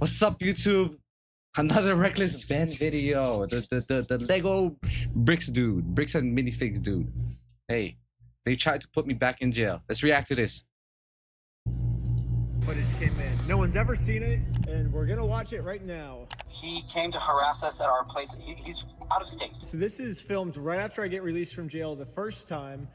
What's up, YouTube? Another Reckless Ben video. The Lego bricks dude, bricks and minifigs dude. Hey, they tried to put me back in jail. Let's react to this. Footage came in. No one's ever seen it, and we're gonna watch it right now. He came to harass us at our place. He's out of state. So this is filmed right after I get released from jail the first time,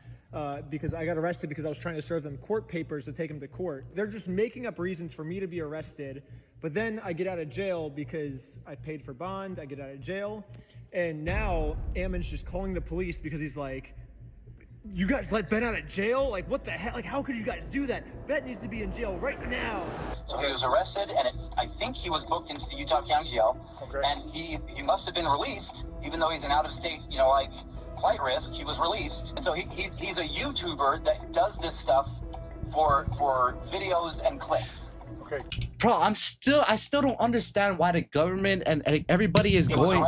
because I got arrested because I was trying to serve them court papers to take them to court. They're just making up reasons for me to be arrested, but then I get out of jail because I paid for bond. I get out of jail, and now Ammon's just calling the police because he's like, "You guys let Ben out of jail? Like, what the hell? Like, how could you guys do that? Ben needs to be in jail right now." So he was arrested, and I think he was booked into the Utah County Jail. Okay. And he must have been released, even though he's an out-of-state, like flight risk. He was released, and so he's a YouTuber that does this stuff for videos and clicks. Okay. Bro, I still don't understand why the government and everybody is going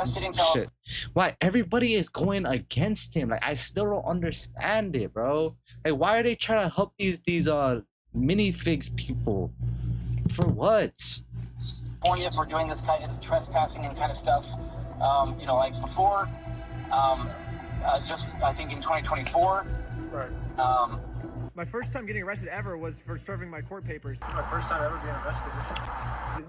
shit. Why everybody is going against him? Like, I still don't understand it, bro. Like, why are they trying to help these minifigs people? For what? California for doing this kind of trespassing and kind of stuff. Like before, just I think in 2024. Right. My first time getting arrested ever was for serving my court papers. This is my first time ever being arrested.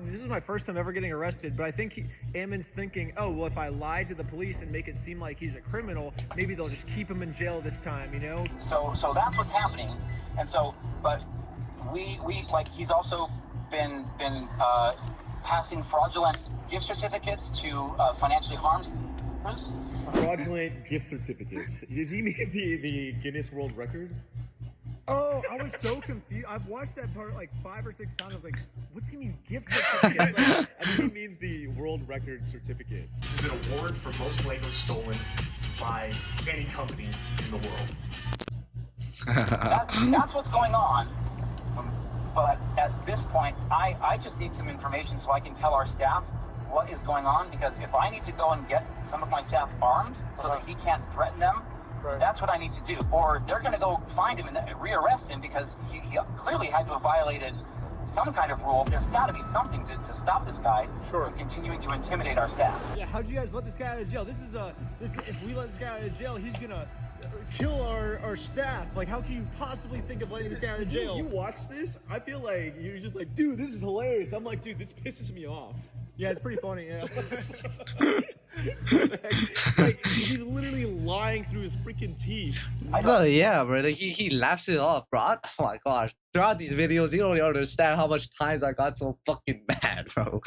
This is my first time ever getting arrested, but I think Ammon's thinking, oh, well, if I lie to the police and make it seem like he's a criminal, maybe they'll just keep him in jail this time, So that's what's happening. And so, but we like, he's also been passing fraudulent gift certificates to financially harmed persons. Fraudulent gift certificates. Does he mean the Guinness World Record? Oh, I was so confused. I've watched that part like 5 or 6 times. I was like, what's he mean, gift certificate? I think he means the world record certificate. This is an award for most Legos stolen by any company in the world. That's what's going on. But at this point, I just need some information so I can tell our staff what is going on, because if I need to go and get some of my staff armed so that he can't threaten them, right, that's what I need to do. Or they're going to go find him and re-arrest him because he clearly had to have violated some kind of rule. There's got to be something to stop this guy from continuing to intimidate our staff. Yeah, how'd you guys let this guy out of jail? If we let this guy out of jail, he's going to kill our staff. Like, how can you possibly think of letting this guy out of jail? You watch this, I feel like you're just like, dude, this is hilarious. I'm like, dude, this pisses me off. Yeah, it's pretty funny, yeah. Like, he's literally lying through his freaking teeth. Oh yeah, bro. Like, he laughs it off, bro. Oh my gosh. Throughout these videos, you don't even understand how much times I got so fucking mad, bro.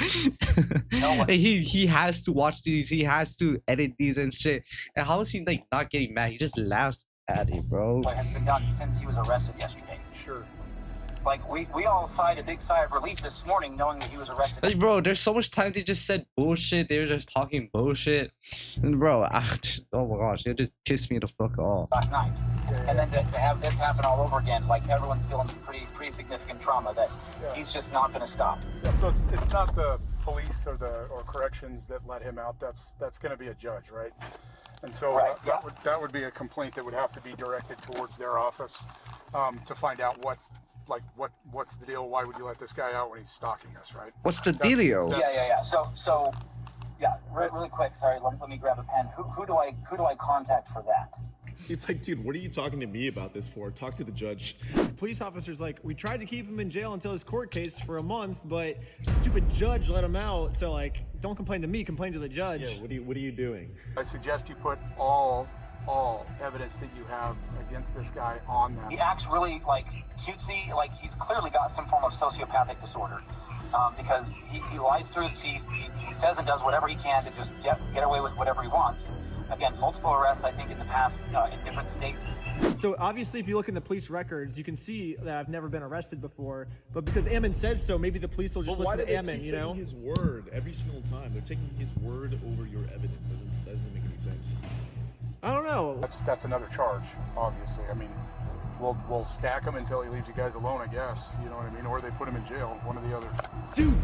He has to watch these, he has to edit these and shit. And how is he like not getting mad? He just laughs at it, bro. It has been done since he was arrested yesterday. Sure. Like, we all sighed a big sigh of relief this morning knowing that he was arrested. Like, bro, there's so much time they just said bullshit. They were just talking bullshit. And bro, oh my gosh, it just pissed me the fuck off. Last night. And then to have this happen all over again, like, everyone's feeling some pretty significant trauma that he's just not going to stop. Yeah, so it's not the police or corrections that let him out. That's going to be a judge, right? And so that would be a complaint that would have to be directed towards their office to find out what's the deal? Why would you let this guy out when he's stalking us, right? What's the dealio? Yeah. So really quick. Sorry, let me grab a pen. Who do I contact for that? He's like, dude, what are you talking to me about this for? Talk to the judge. The police officer's like, we tried to keep him in jail until his court case for a month, but the stupid judge let him out. So, like, don't complain to me, complain to the judge. Yeah, what are you doing? I suggest you put all evidence that you have against this guy on that. He acts really like cutesy, like he's clearly got some form of sociopathic disorder, because he lies through his teeth. He says and does whatever he can to just get away with whatever he wants. Again, multiple arrests, I think, in the past in different states. So obviously, if you look in the police records, you can see that I've never been arrested before. But because Ammon said so, maybe the police will just listen to Ammon, Why do they keep taking his word every single time? They're taking his word over your evidence. That doesn't make any sense. I don't know. That's another charge, obviously. I mean, we'll stack him until he leaves you guys alone, I guess. You know what I mean? Or they put him in jail, one or the other. Dude,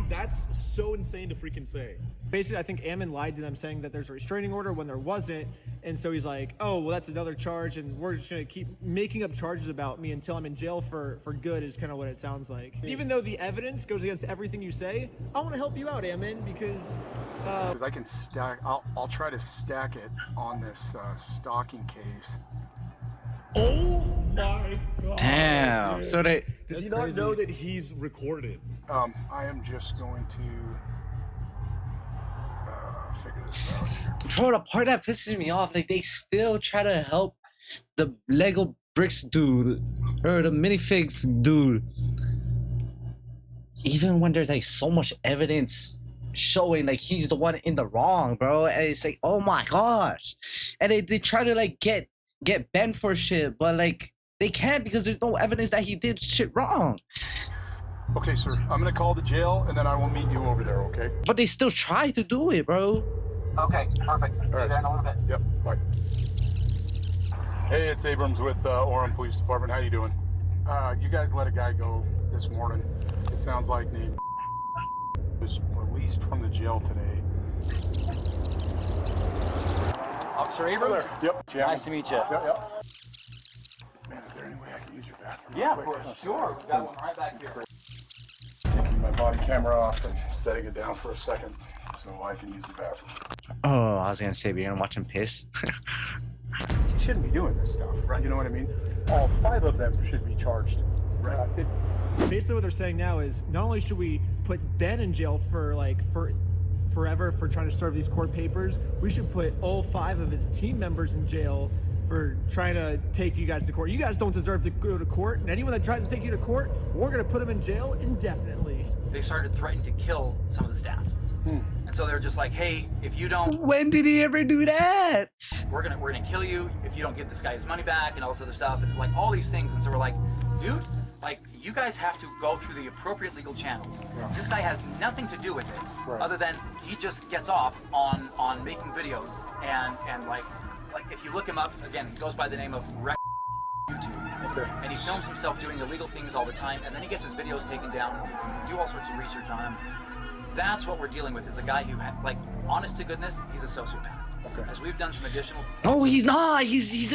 that's so insane to freaking say. Basically, I think Ammon lied to them saying that there's a restraining order when there wasn't. And so he's like, oh, well, that's another charge. And we're just going to keep making up charges about me until I'm in jail for good is kind of what it sounds like. Even though the evidence goes against everything you say, I want to help you out, Ammon, because... Because I can stack, I'll try to stack it on this stalking case. Oh my god. Damn. So they. Does he not know that he's recorded? I am just going to figure this out here. Bro, the part that pisses me off, like they still try to help the Lego bricks dude or the minifigs dude, even when there's like so much evidence showing like he's the one in the wrong, bro. And it's like, oh my gosh, and they try to like get banned for shit, but like they can't because there's no evidence that he did shit wrong. Okay, sir. I'm gonna call the jail and then I will meet you over there. Okay. But they still try to do it, bro. Okay, perfect. See you right. there in a little bit. Yep. Bye. Hey, it's Abrams with Orem Police Department. How you doing? You guys let a guy go this morning. It sounds like he was released from the jail today. Officer Abrams? Yep. Jim. Nice to meet you. Yep. Man, is there any way I can use your bathroom? Yeah, real quick? for sure. It's Got one right back here. taking my body camera off and setting it down for a second so I can use the bathroom. Oh, I was gonna say we're gonna watch him piss. You shouldn't be doing this stuff, Right. You know what I mean? All 5 of them should be charged. Right. Basically what they're saying now is not only should we put Ben in jail for forever for trying to serve these court papers, we should put all 5 of his team members in jail for trying to take you guys to court. You guys don't deserve to go to court, and anyone that tries to take you to court, we're gonna put them in jail indefinitely. They started threatening to kill some of the staff. And so they're just like, hey, if you don't, When did he ever do that? we're gonna kill you if you don't give this guy his money back and all this other stuff and like all these things. And so we're like, dude, like you guys have to go through the appropriate legal channels. This guy has nothing to do with it, other than he just gets off on making videos and like if you look him up again, he goes by the name of Rec YouTube, and he films himself doing illegal things all the time, and then he gets his videos taken down, do all sorts of research on him. That's what we're dealing with, is a guy who had, like, honest to goodness, he's a sociopath. As we've done some additional... No, he's not. He's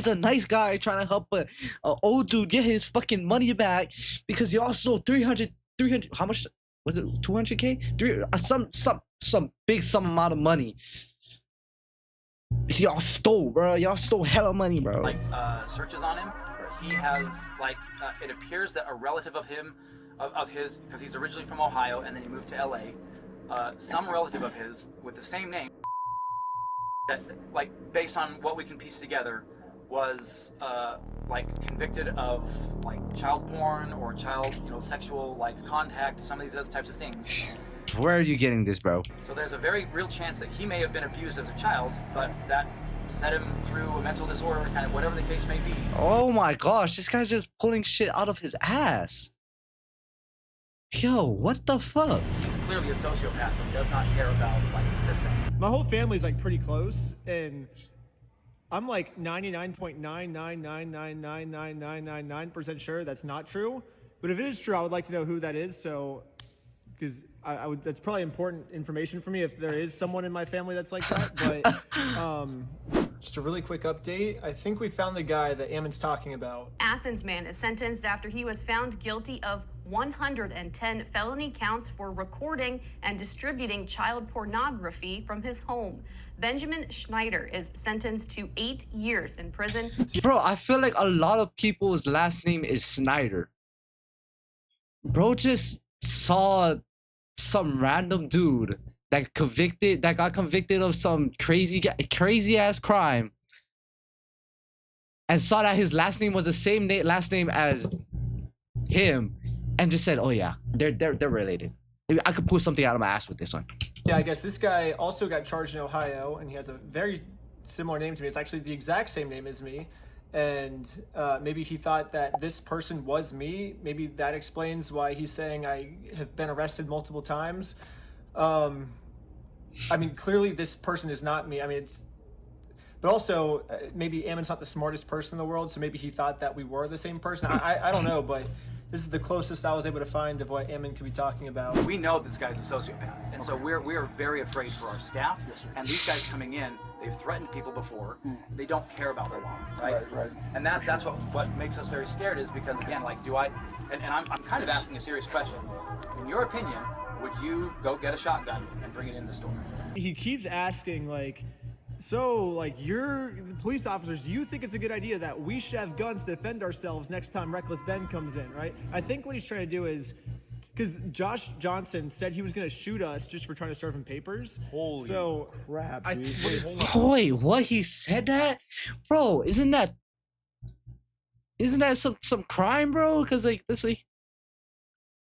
a nice guy trying to help a old dude get his fucking money back because he also 300 how much was it? 200K? Some big sum amount of money. Y'all stole, bro. Y'all stole hella money, bro. Like, searches on him, he has, like, it appears that a relative of him, of his, because he's originally from Ohio and then he moved to LA, some relative of his with the same name, that, like, based on what we can piece together, was like convicted of like child porn or child, sexual like contact, some of these other types of things. Where are you getting this, bro? So there's a very real chance that he may have been abused as a child, but that set him through a mental disorder, kind of whatever the case may be. Oh my gosh, this guy's just pulling shit out of his ass. Yo, what the fuck? He's clearly a sociopath and does not care about like the system. My whole family's like pretty close, and I'm like 99.999999999% sure that's not true. But if it is true, I would like to know who that is. So, because I would, that's probably important information for me if there is someone in my family that's like that. But just a really quick update. I think we found the guy that Ammon's talking about. Athens man is sentenced after he was found guilty of 110 felony counts for recording and distributing child pornography from his home. Benjamin Schneider is sentenced to 8 years in prison. Bro, I feel like a lot of people's last name is Snyder. Bro just saw some random dude that got convicted of some crazy ass crime and saw that his last name was the same last name as him and just said, oh yeah, they're related. Maybe I could pull something out of my ass with this one. Yeah, I guess this guy also got charged in Ohio, and he has a very similar name to me. It's actually the exact same name as me. And maybe he thought that this person was me. Maybe that explains why he's saying I have been arrested multiple times. I mean, clearly this person is not me. I mean, But also, maybe Ammon's not the smartest person in the world, so maybe he thought that we were the same person. I don't know, but this is the closest I was able to find of what Ammon could be talking about. We know this guy's a sociopath, and so we are very afraid for our staff. Yes, sir. And these guys coming in, they've threatened people before. They don't care about the law, right? Right. And that's what makes us very scared, is because, again, like, do I? And I'm kind of asking a serious question. In your opinion, would you go get a shotgun and bring it in the store? He keeps asking, like, so, like, you're the police officers, do you think it's a good idea that we should have guns to defend ourselves next time Reckless Ben comes in, right? I think what he's trying to do is, because Josh Johnson said he was going to shoot us just for trying to serve him papers. Holy crap, dude. Wait, what? He said that? Bro, isn't that some crime, bro? Because, like, that's like,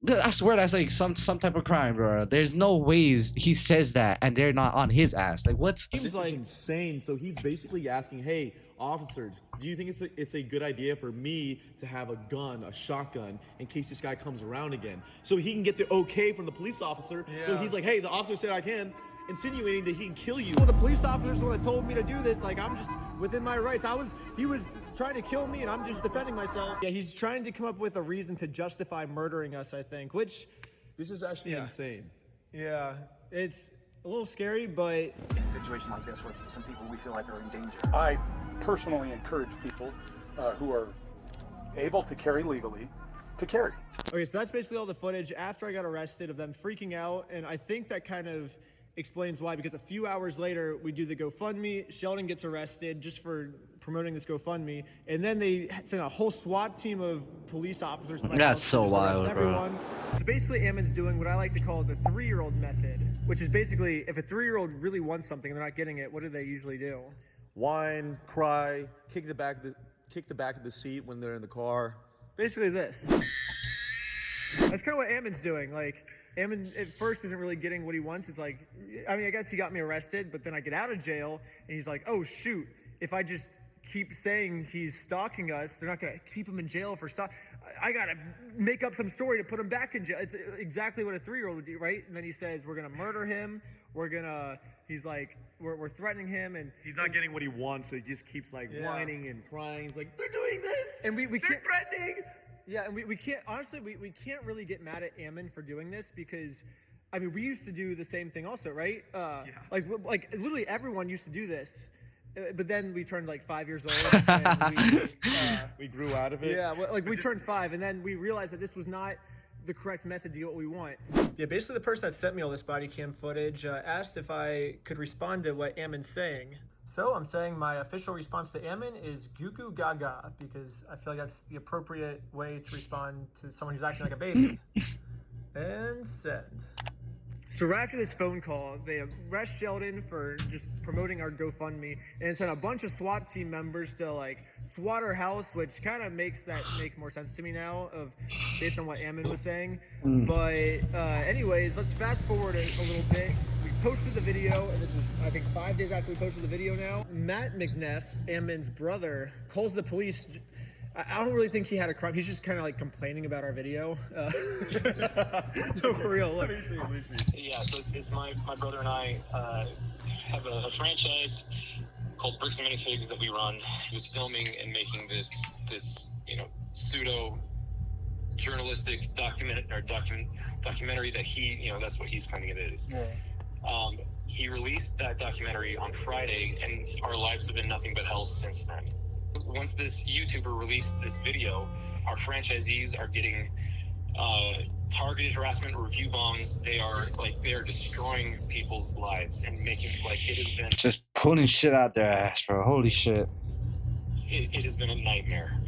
I swear that's like some type of crime, bro. There's no ways he says that and they're not on his ass. Like, what's This is insane. So he's basically asking, hey, officers, do you think it's a good idea for me to have a gun, a shotgun, in case this guy comes around again? So he can get the okay from the police officer. Yeah. So he's like, hey, the officer said I can, insinuating that he can kill you. Well, the police officers the one that told me to do this. Like, I'm just within my rights. He was trying to kill me, and I'm just defending myself. Yeah, he's trying to come up with a reason to justify murdering us, I think, which... This is actually Yeah. insane. Yeah, it's a little scary, but... In a situation like this, where some people we feel like are in danger. I personally encourage people who are able to carry legally to carry. Okay, so that's basically all the footage after I got arrested of them freaking out, and I think that kind of explains why, because a few hours later, we do the GoFundMe, Sheldon gets arrested just for promoting this GoFundMe, and then they sent a whole SWAT team of police officers to my That's house to so just arrest wild, bro. everyone. So basically, Ammon's doing what I like to call the 3-year-old method, which is basically, if a 3-year-old really wants something and they're not getting it, what do they usually do? Whine, cry, kick the back of the seat when they're in the car. Basically this. That's kind of what Ammon's doing. Like, Ammon at first isn't really getting what he wants. It's like, I mean, I guess he got me arrested, but then I get out of jail, and he's like, oh, shoot, if I just keep saying he's stalking us, they're not going to keep him in jail for I got to make up some story to put him back in jail. It's exactly what a 3-year-old would do, right? And then he says, we're going to murder him. He's like, we're threatening him, and He's not getting what he wants, so he just keeps like Yeah. whining and crying. He's like, they're doing this, and we they're can't, threatening. yeah, and we can't, honestly, we can't really get mad at Ammon for doing this, because, I mean, we used to do the same thing also, right? Like literally everyone used to do this. But then we turned like 5 years old, and We grew out of it. yeah, well, like we turned 5, and then we realized that this was not the correct method to get what we want. Yeah, basically the person that sent me all this body cam footage asked if I could respond to what Ammon's saying. So I'm saying my official response to Ammon is goo goo gaga, because I feel like that's the appropriate way to respond to someone who's acting like a baby. And send. So right after this phone call, they arrest Sheldon for just promoting our GoFundMe, and sent a bunch of SWAT team members to like SWAT our house, which kind of makes that make more sense to me now, based on what Ammon was saying. But anyways, let's fast forward a little bit. We posted the video, and this is I think 5 days after we posted the video now. Matt McNeff, Ammon's brother, calls the police. I don't really think he had a crime. He's just kind of like complaining about our video. No, for real. Look. Let me see. Yeah, so it's my brother and I have a franchise called Bricks and Minifigs that we run. He was filming and making this pseudo journalistic documentary that he that's what he's claiming it is. Yeah. He released that documentary on Friday, and our lives have been nothing but hell since then. Once this YouTuber released this video, our franchisees are getting targeted harassment, review bombs. They are destroying people's lives and making it has been just putting shit out their ass, bro? Holy shit. It has been a nightmare.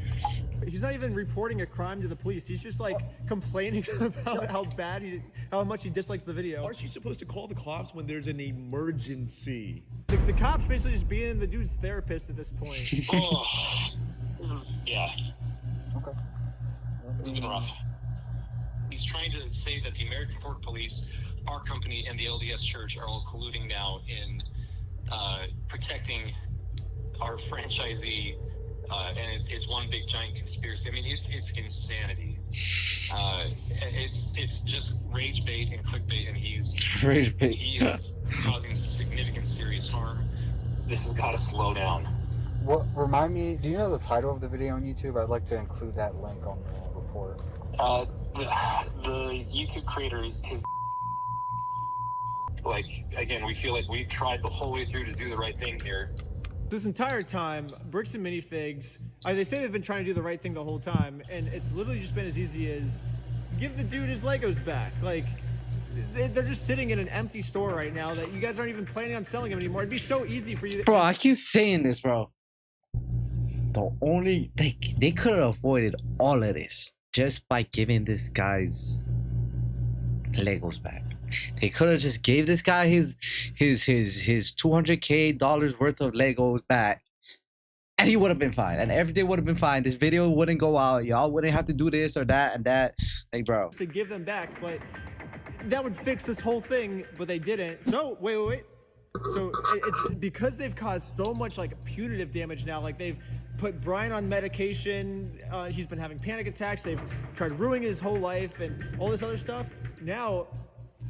He's not even reporting a crime to the police. He's just like complaining about how much he dislikes the video. Aren't you supposed to call the cops when there's an emergency? The cops basically just being the dude's therapist at this point. Yeah. Okay. It's been rough. He's trying to say that the American Port Police, our company, and the LDS Church are all colluding now in protecting our franchisee, and it's one big giant conspiracy. I mean, it's insanity. It's just rage bait and clickbait, and Rage bait. he is causing significant, serious harm. this has got to slow down. What, remind me, do you know the title of the video on YouTube? I'd like to include that link on the report. The YouTube creator is his. Like, again, we feel like we've tried the whole way through to do the right thing here. This entire time, Bricks and Minifigs, they say they've been trying to do the right thing the whole time, and it's literally just been as easy as give the dude his Legos back. Like, they're just sitting in an empty store right now that you guys aren't even planning on selling them anymore. It'd be so easy for you. Bro, I keep saying this, bro. The only they could have avoided all of this just by giving this guy's Legos back. They could have just gave this guy his $200K worth of Legos back, and he would have been fine, and everything would have been fine. This video wouldn't go out. Y'all wouldn't have to do this or that and that. Like, bro, to give them back, but that would fix this whole thing, but they didn't. So wait. So it's because they've caused so much like punitive damage now. Like, they've put Brian on medication. He's been having panic attacks. They've tried ruining his whole life and all this other stuff. Now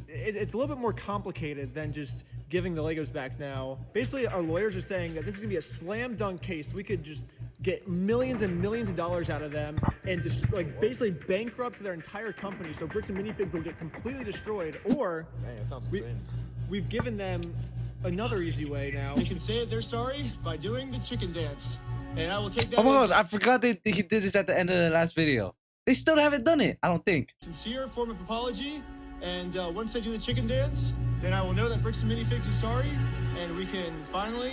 it's a little bit more complicated than just giving the Legos back now. Basically, our lawyers are saying that this is gonna be a slam dunk case. We could just get millions and millions of dollars out of them and just like basically bankrupt their entire company. So Bricks and Minifigs will get completely destroyed. Or Man, that sounds insane. we've given them another easy way now. They can say they're sorry by doing the chicken dance. And I will take that oh my as gosh, I forgot that he did this at the end of the last video. They still haven't done it, I don't think. a sincere form of apology. And once they do the chicken dance, then I will know that Bricks and Minifigs is sorry, and we can finally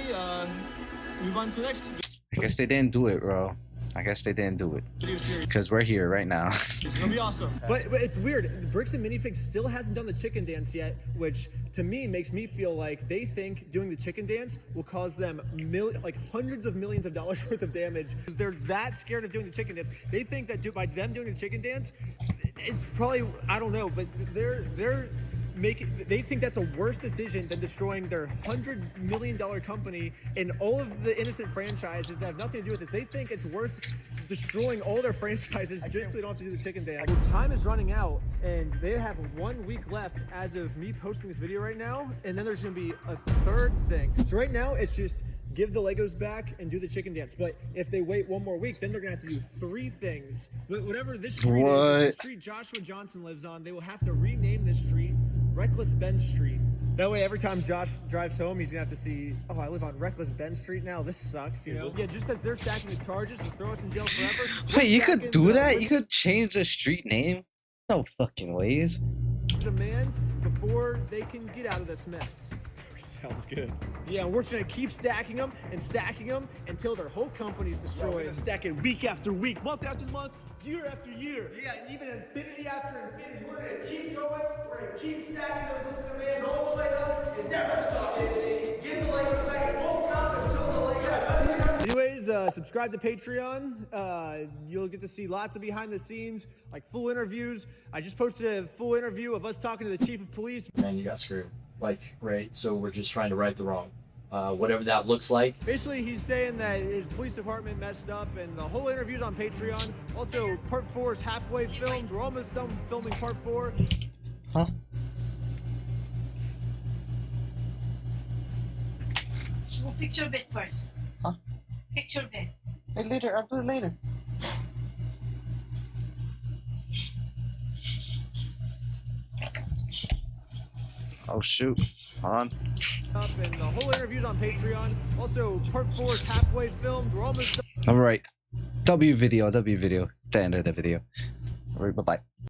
move on to the next. I guess they didn't do it, bro. I guess they didn't do it. Video series. Because we're here right now. It's gonna be awesome. But it's weird. Bricks and Minifigs still hasn't done the chicken dance yet, which to me makes me feel like they think doing the chicken dance will cause them hundreds of millions of dollars worth of damage. They're that scared of doing the chicken dance. They think that by them doing the chicken dance, it's probably, I don't know, but they think that's a worse decision than destroying their $100 million company and all of the innocent franchises that have nothing to do with this. They think it's worth destroying all their franchises just so they don't have to do the chicken dance. Well, time is running out, and they have 1 week left as of me posting this video right now, and then there's going to be a third thing. So right now, it's just give the Legos back and do the chicken dance. But if they wait 1 more week, then they're gonna have to do 3 things. Whatever this street is, the street Joshua Johnson lives on, they will have to rename this street Reckless Ben Street. That way, every time Josh drives home, he's gonna have to see, oh, I live on Reckless Ben Street now. This sucks, you know? Yeah, just as they're stacking the charges to throw us in jail forever. Wait, you could do that? You could change the street name? No fucking ways. Demands before they can get out of this mess. Sounds good. Yeah, we're just gonna keep stacking them until their whole company's destroyed. We're gonna stack it week after week, month after month, year after year. Yeah, and even infinity after infinity. We're gonna keep going. We're gonna keep stacking those lists of demands all the way up and never stop. Give the Legos back. It won't stop until the Legos. Anyways, subscribe to Patreon. You'll get to see lots of behind the scenes, like full interviews. I just posted a full interview of us talking to the chief of police. Man, you got screwed. Like, right? So we're just trying to right the wrong. Whatever that looks like. Basically, he's saying that his police department messed up, and the whole interview's on Patreon. Also, part 4 is halfway filmed. We're almost done filming part 4. Huh? We'll fix your bed first. Huh? Fix your bed. Hey, later. I'll do it later. Oh shoot! Hold on. And the whole interview's on Patreon. Also, part 4 is halfway filmed. We're almost done. All right. W video. It's the end of the video. All right. Bye bye.